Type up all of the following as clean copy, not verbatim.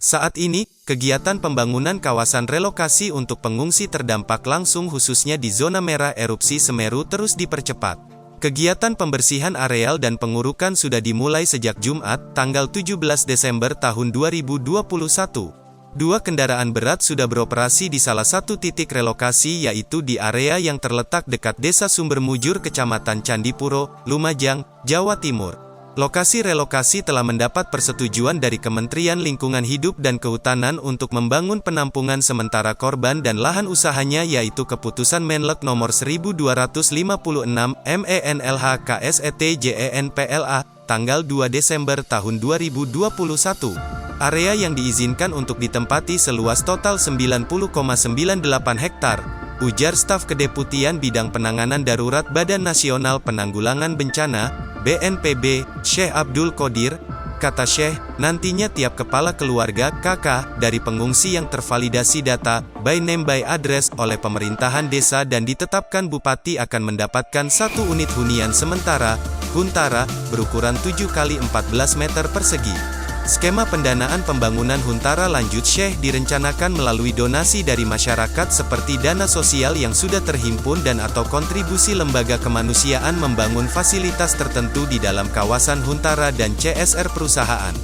Saat ini, kegiatan pembangunan kawasan relokasi untuk pengungsi terdampak langsung khususnya di zona merah erupsi Semeru terus dipercepat. Kegiatan pembersihan areal dan pengurukan sudah dimulai sejak Jumat, tanggal 17 Desember tahun 2021. Dua kendaraan berat sudah beroperasi di salah satu titik relokasi yaitu di area yang terletak dekat Desa Sumber Mujur Kecamatan Candipuro, Lumajang, Jawa Timur. Lokasi relokasi telah mendapat persetujuan dari Kementerian Lingkungan Hidup dan Kehutanan untuk membangun penampungan sementara korban dan lahan usahanya yaitu Keputusan Menlek Nomor 1256 MENLH KSETJENPLA, tanggal 2 Desember tahun 2021. Area yang diizinkan untuk ditempati seluas total 90,98 hektar. Ujar staf Kedeputian Bidang Penanganan Darurat Badan Nasional Penanggulangan Bencana, BNPB, Syekh Abdul Qodir. Kata Syekh, nantinya tiap kepala keluarga (KK) dari pengungsi yang tervalidasi data, by name by address, oleh pemerintahan desa dan ditetapkan bupati akan mendapatkan satu unit hunian sementara, huntara, berukuran 7 x 14 meter persegi. Skema pendanaan pembangunan huntara lanjut Syekh direncanakan melalui donasi dari masyarakat seperti dana sosial yang sudah terhimpun dan atau kontribusi lembaga kemanusiaan membangun fasilitas tertentu di dalam kawasan huntara dan CSR perusahaan.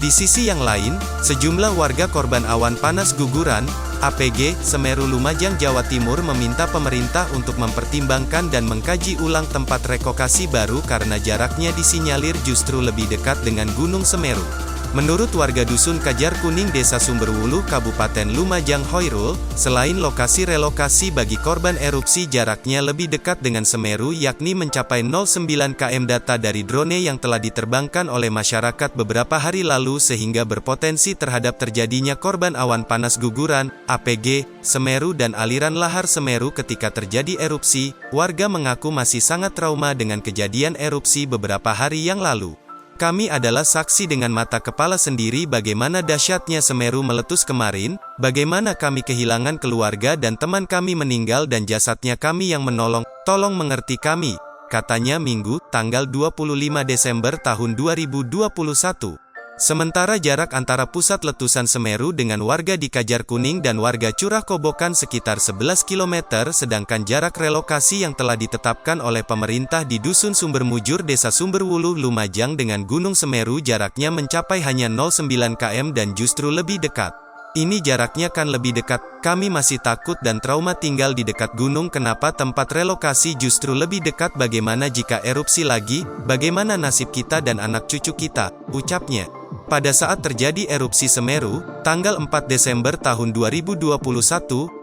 Di sisi yang lain, sejumlah warga korban awan panas guguran, APG, Semeru Lumajang Jawa Timur meminta pemerintah untuk mempertimbangkan dan mengkaji ulang tempat relokasi baru karena jaraknya disinyalir justru lebih dekat dengan Gunung Semeru. Menurut warga Dusun Kajar Kuning Desa Sumberwuluh Kabupaten Lumajang Hoirul, selain lokasi relokasi bagi korban erupsi jaraknya lebih dekat dengan Semeru yakni mencapai 0,9 km. Data dari drone yang telah diterbangkan oleh masyarakat beberapa hari lalu sehingga berpotensi terhadap terjadinya korban awan panas guguran, APG, Semeru dan aliran lahar Semeru ketika terjadi erupsi. Warga mengaku masih sangat trauma dengan kejadian erupsi beberapa hari yang lalu. Kami adalah saksi dengan mata kepala sendiri bagaimana dahsyatnya Semeru meletus kemarin, bagaimana kami kehilangan keluarga dan teman kami meninggal dan jasadnya kami yang menolong, tolong mengerti kami, katanya Minggu, tanggal 25 Desember tahun 2021. Sementara jarak antara pusat letusan Semeru dengan warga di Kajar Kuning dan warga Curah Kobokan sekitar 11 km sedangkan jarak relokasi yang telah ditetapkan oleh pemerintah di Dusun Sumber Mujur Desa Sumberwuluh Lumajang dengan Gunung Semeru jaraknya mencapai hanya 0,9 km dan justru lebih dekat. Ini jaraknya kan lebih dekat, kami masih takut dan trauma tinggal di dekat gunung kenapa tempat relokasi justru lebih dekat bagaimana jika erupsi lagi, bagaimana nasib kita dan anak cucu kita, ucapnya. Pada saat terjadi erupsi Semeru, tanggal 4 Desember tahun 2021,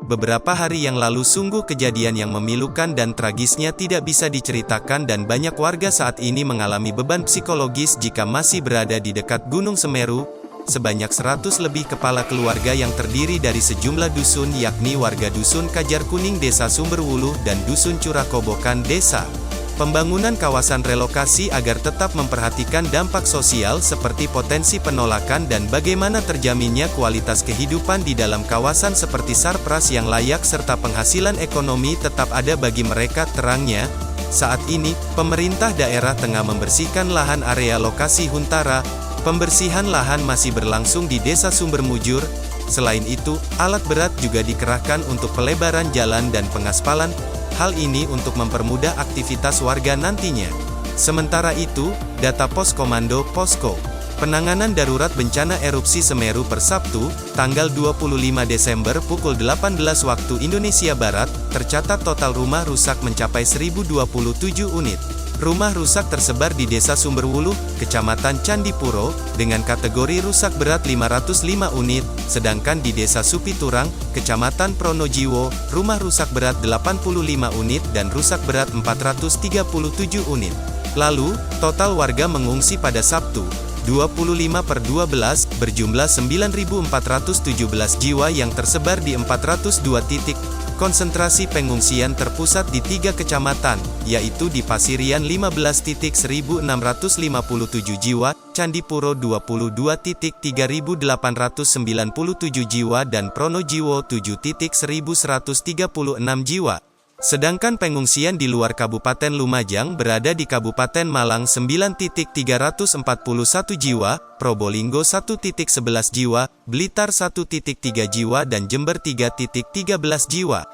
beberapa hari yang lalu sungguh kejadian yang memilukan dan tragisnya tidak bisa diceritakan dan banyak warga saat ini mengalami beban psikologis jika masih berada di dekat Gunung Semeru. Sebanyak 100 lebih kepala keluarga yang terdiri dari sejumlah dusun yakni warga Dusun Kajar Kuning Desa Sumberwuluh dan Dusun Curah Kobokan Desa. Pembangunan kawasan relokasi agar tetap memperhatikan dampak sosial seperti potensi penolakan dan bagaimana terjaminnya kualitas kehidupan di dalam kawasan seperti sarpras yang layak serta penghasilan ekonomi tetap ada bagi mereka terangnya. Saat ini, pemerintah daerah tengah membersihkan lahan area lokasi huntara. Pembersihan lahan masih berlangsung di Desa Sumber Mujur. Selain itu, alat berat juga dikerahkan untuk pelebaran jalan dan pengaspalan. Hal ini untuk mempermudah aktivitas warga nantinya. Sementara itu, data Pos Komando Posko Penanganan Darurat Bencana Erupsi Semeru per Sabtu, tanggal 25 Desember pukul 18 waktu Indonesia Barat, tercatat total rumah rusak mencapai 1027 unit. Rumah rusak tersebar di Desa Sumberwuluh, Kecamatan Candipuro, dengan kategori rusak berat 505 unit, sedangkan di Desa Supiturang, Kecamatan Pronojiwo, rumah rusak berat 85 unit dan rusak berat 437 unit. Lalu, total warga mengungsi pada Sabtu, 25/12, berjumlah 9.417 jiwa yang tersebar di 402 titik. Konsentrasi pengungsian terpusat di 3 kecamatan, yaitu di Pasirian 15 titik 1.657 jiwa, Candipuro 22 titik 3.897 jiwa dan Pronojiwo 7 titik 1.136 jiwa. Sedangkan pengungsian di luar Kabupaten Lumajang berada di Kabupaten Malang 9.341 jiwa, Probolinggo 1.11 jiwa, Blitar 1.3 jiwa dan Jember 3.13 jiwa.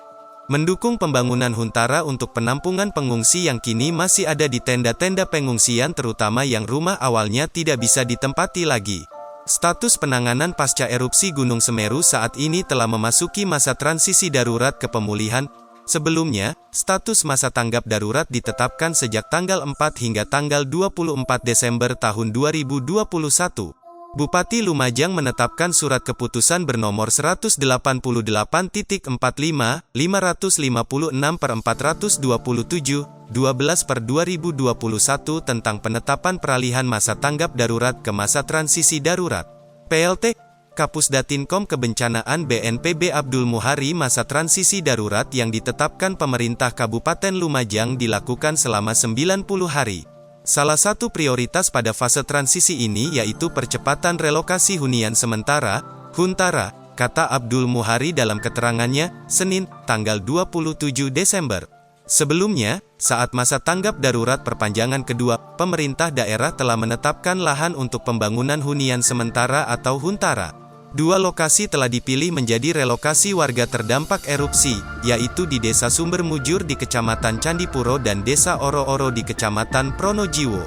Mendukung pembangunan huntara untuk penampungan pengungsi yang kini masih ada di tenda-tenda pengungsian terutama yang rumah awalnya tidak bisa ditempati lagi. Status penanganan pasca erupsi Gunung Semeru saat ini telah memasuki masa transisi darurat ke pemulihan. Sebelumnya, status masa tanggap darurat ditetapkan sejak tanggal 4 hingga tanggal 24 Desember tahun 2021. Bupati Lumajang menetapkan surat keputusan bernomor 188.45, 556/427, 12/2021 tentang penetapan peralihan masa tanggap darurat ke masa transisi darurat. PLT Kapusdatinkom Kebencanaan BNPB Abdul Muhari masa transisi darurat yang ditetapkan pemerintah Kabupaten Lumajang dilakukan selama 90 hari. Salah satu prioritas pada fase transisi ini yaitu percepatan relokasi hunian sementara, huntara, kata Abdul Muhari dalam keterangannya, Senin, tanggal 27 Desember. Sebelumnya, saat masa tanggap darurat perpanjangan kedua, pemerintah daerah telah menetapkan lahan untuk pembangunan hunian sementara atau huntara. Dua lokasi telah dipilih menjadi relokasi warga terdampak erupsi, yaitu di Desa Sumber Mujur di Kecamatan Candipuro dan Desa Oro-Oro di Kecamatan Pronojiwo.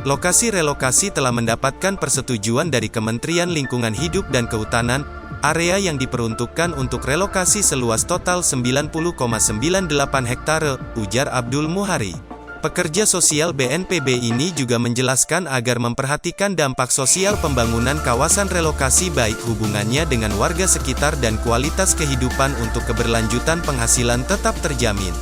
Lokasi relokasi telah mendapatkan persetujuan dari Kementerian Lingkungan Hidup dan Kehutanan. Area yang diperuntukkan untuk relokasi seluas total 90,98 hektare, ujar Abdul Muhari. Pekerja sosial BNPB ini juga menjelaskan agar memperhatikan dampak sosial pembangunan kawasan relokasi baik hubungannya dengan warga sekitar dan kualitas kehidupan untuk keberlanjutan penghasilan tetap terjamin.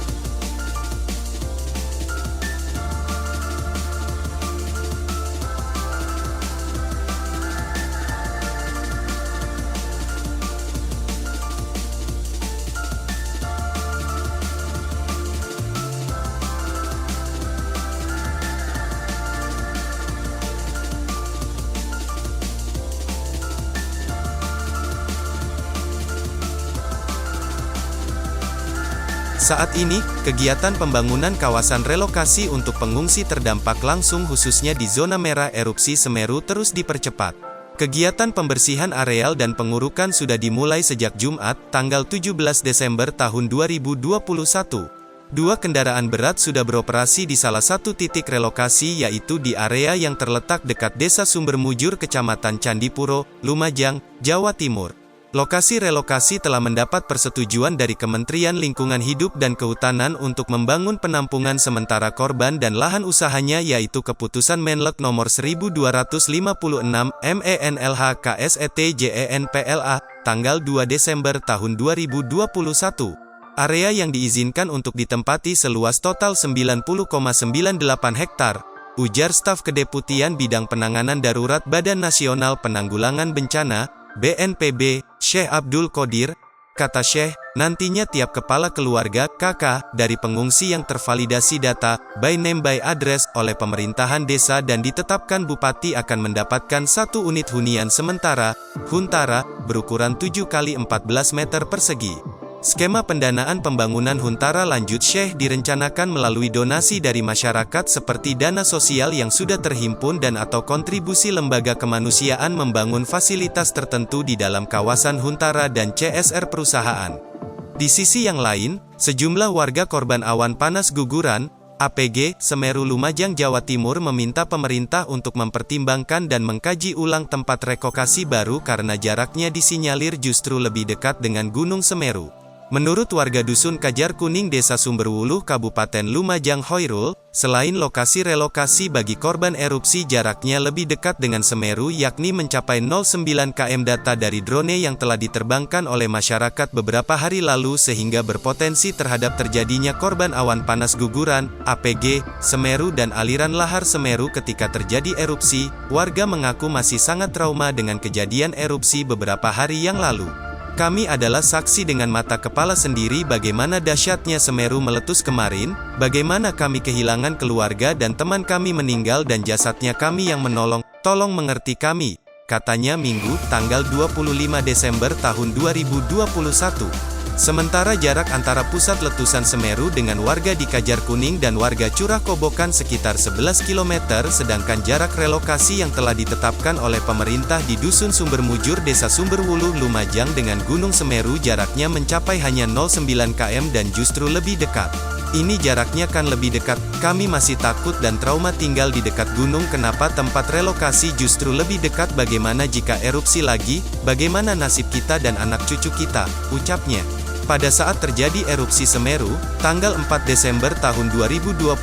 Saat ini, kegiatan pembangunan kawasan relokasi untuk pengungsi terdampak langsung khususnya di zona merah erupsi Semeru terus dipercepat. Kegiatan pembersihan areal dan pengurukan sudah dimulai sejak Jumat, tanggal 17 Desember tahun 2021. Dua kendaraan berat sudah beroperasi di salah satu titik relokasi yaitu di area yang terletak dekat Desa Sumber Mujur Kecamatan Candipuro, Lumajang, Jawa Timur. Lokasi relokasi telah mendapat persetujuan dari Kementerian Lingkungan Hidup dan Kehutanan untuk membangun penampungan sementara korban dan lahan usahanya yaitu Keputusan Menlek Nomor 1256 MENLH KSETJENPLA, tanggal 2 Desember tahun 2021. Area yang diizinkan untuk ditempati seluas total 90,98 hektar, ujar staf Kedeputian Bidang Penanganan Darurat Badan Nasional Penanggulangan Bencana, BNPB, Syekh Abdul Qodir. Kata Syekh, nantinya tiap kepala keluarga, KK, dari pengungsi yang tervalidasi data, by name by address, oleh pemerintahan desa dan ditetapkan bupati akan mendapatkan satu unit hunian sementara, huntara, berukuran 7 x 14 meter persegi. Skema pendanaan pembangunan huntara lanjut Syekh direncanakan melalui donasi dari masyarakat seperti dana sosial yang sudah terhimpun dan atau kontribusi lembaga kemanusiaan membangun fasilitas tertentu di dalam kawasan huntara dan CSR perusahaan. Di sisi yang lain, sejumlah warga korban awan panas guguran, APG, Semeru Lumajang Jawa Timur meminta pemerintah untuk mempertimbangkan dan mengkaji ulang tempat relokasi baru karena jaraknya disinyalir justru lebih dekat dengan Gunung Semeru. Menurut warga Dusun Kajar Kuning Desa Sumberwuluh Kabupaten Lumajang Hoirul, selain lokasi relokasi bagi korban erupsi jaraknya lebih dekat dengan Semeru yakni mencapai 0,9 km. Data dari drone yang telah diterbangkan oleh masyarakat beberapa hari lalu sehingga berpotensi terhadap terjadinya korban awan panas guguran, APG, Semeru dan aliran lahar Semeru ketika terjadi erupsi. Warga mengaku masih sangat trauma dengan kejadian erupsi beberapa hari yang lalu. Kami adalah saksi dengan mata kepala sendiri bagaimana dahsyatnya Semeru meletus kemarin, bagaimana kami kehilangan keluarga dan teman kami meninggal dan jasadnya kami yang menolong, tolong mengerti kami, katanya Minggu, tanggal 25 Desember tahun 2021. Sementara jarak antara pusat letusan Semeru dengan warga di Kajar Kuning dan warga Curah Kobokan sekitar 11 km, sedangkan jarak relokasi yang telah ditetapkan oleh pemerintah di Dusun Sumber Mujur Desa Sumberwuluh Lumajang dengan Gunung Semeru jaraknya mencapai hanya 0,9 km dan justru lebih dekat. Ini jaraknya kan lebih dekat, kami masih takut dan trauma tinggal di dekat gunung. Kenapa tempat relokasi justru lebih dekat? Bagaimana jika erupsi lagi, bagaimana nasib kita dan anak cucu kita, ucapnya. Pada saat terjadi erupsi Semeru, tanggal 4 Desember tahun 2021,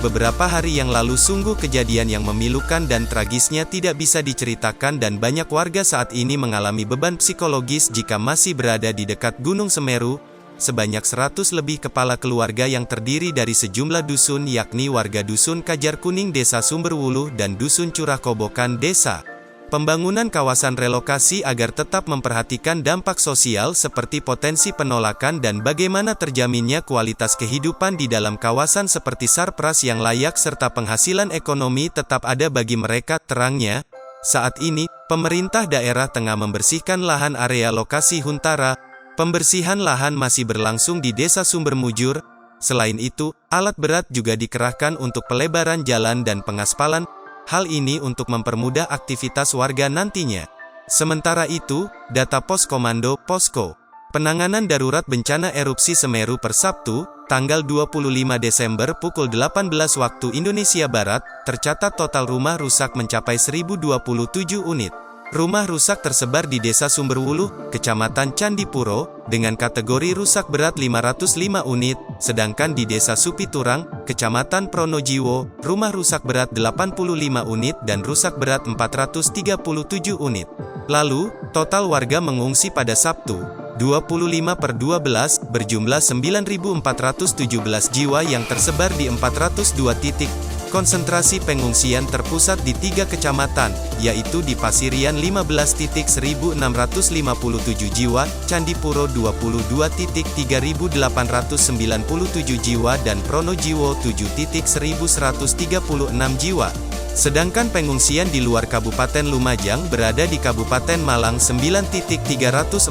beberapa hari yang lalu sungguh kejadian yang memilukan dan tragisnya tidak bisa diceritakan dan banyak warga saat ini mengalami beban psikologis jika masih berada di dekat Gunung Semeru. Sebanyak 100 lebih kepala keluarga yang terdiri dari sejumlah dusun yakni warga Dusun Kajar Kuning Desa Sumberwuluh dan Dusun Curah Kobokan Desa. Pembangunan kawasan relokasi agar tetap memperhatikan dampak sosial seperti potensi penolakan dan bagaimana terjaminnya kualitas kehidupan di dalam kawasan seperti sarpras yang layak serta penghasilan ekonomi tetap ada bagi mereka, terangnya. Saat ini, pemerintah daerah tengah membersihkan lahan area lokasi Huntara. Pembersihan lahan masih berlangsung di Desa Sumber Mujur. Selain itu, alat berat juga dikerahkan untuk pelebaran jalan dan pengaspalan. Hal ini untuk mempermudah aktivitas warga nantinya. Sementara itu, data Pos Komando Posko Penanganan Darurat Bencana Erupsi Semeru per Sabtu, tanggal 25 Desember pukul 18 waktu Indonesia Barat, tercatat total rumah rusak mencapai 1027 unit. Rumah rusak tersebar di Desa Sumberwuluh, Kecamatan Candipuro, dengan kategori rusak berat 505 unit, sedangkan di Desa Supiturang, Kecamatan Pronojiwo, rumah rusak berat 85 unit dan rusak berat 437 unit. Lalu, total warga mengungsi pada Sabtu, 25/12, berjumlah 9.417 jiwa yang tersebar di 402 titik. Konsentrasi pengungsian terpusat di 3 kecamatan, yaitu di Pasirian 15 titik 1.657 jiwa, Candipuro 22 titik 3.897 jiwa dan Pronojiwo 7 titik 1.136 jiwa. Sedangkan pengungsian di luar Kabupaten Lumajang berada di Kabupaten Malang 9.341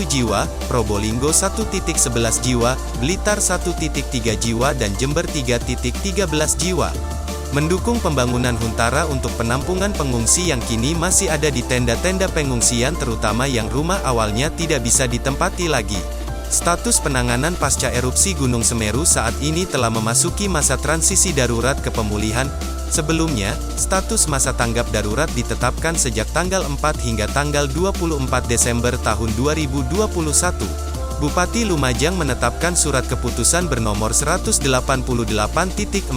jiwa, Probolinggo 1.11 jiwa, Blitar 1.3 jiwa dan Jember 3.13 jiwa. Mendukung pembangunan Huntara untuk penampungan pengungsi yang kini masih ada di tenda-tenda pengungsian terutama yang rumah awalnya tidak bisa ditempati lagi. Status penanganan pasca erupsi Gunung Semeru saat ini telah memasuki masa transisi darurat ke pemulihan. Sebelumnya, status masa tanggap darurat ditetapkan sejak tanggal 4 hingga tanggal 24 Desember tahun 2021. Bupati Lumajang menetapkan surat keputusan bernomor 188.45,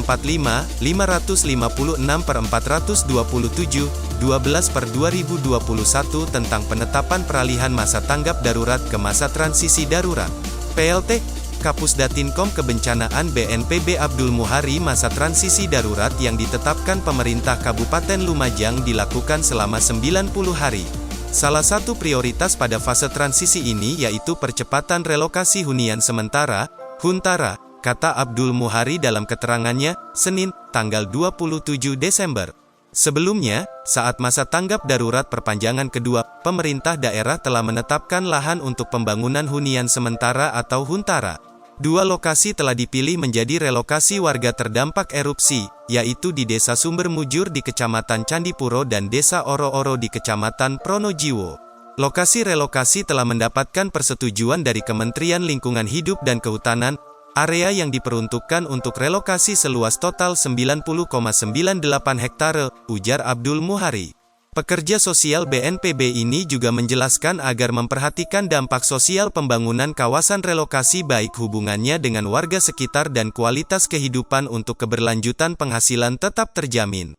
556/427, 12/2021 tentang penetapan peralihan masa tanggap darurat ke masa transisi darurat. PLT Kapusdatinkom Kebencanaan BNPB Abdul Muhari. Masa transisi darurat yang ditetapkan pemerintah Kabupaten Lumajang dilakukan selama 90 hari. Salah satu prioritas pada fase transisi ini yaitu percepatan relokasi hunian sementara, Huntara, kata Abdul Muhari dalam keterangannya, Senin, tanggal 27 Desember. Sebelumnya, saat masa tanggap darurat perpanjangan kedua, pemerintah daerah telah menetapkan lahan untuk pembangunan hunian sementara atau Huntara. Dua lokasi telah dipilih menjadi relokasi warga terdampak erupsi, yaitu di Desa Sumber Mujur di Kecamatan Candipuro dan Desa Oro-Oro di Kecamatan Pronojiwo. Lokasi relokasi telah mendapatkan persetujuan dari Kementerian Lingkungan Hidup dan Kehutanan. Area yang diperuntukkan untuk relokasi seluas total 90,98 hektare, ujar Abdul Muhari. Pekerja sosial BNPB ini juga menjelaskan agar memperhatikan dampak sosial pembangunan kawasan relokasi baik hubungannya dengan warga sekitar dan kualitas kehidupan untuk keberlanjutan penghasilan tetap terjamin.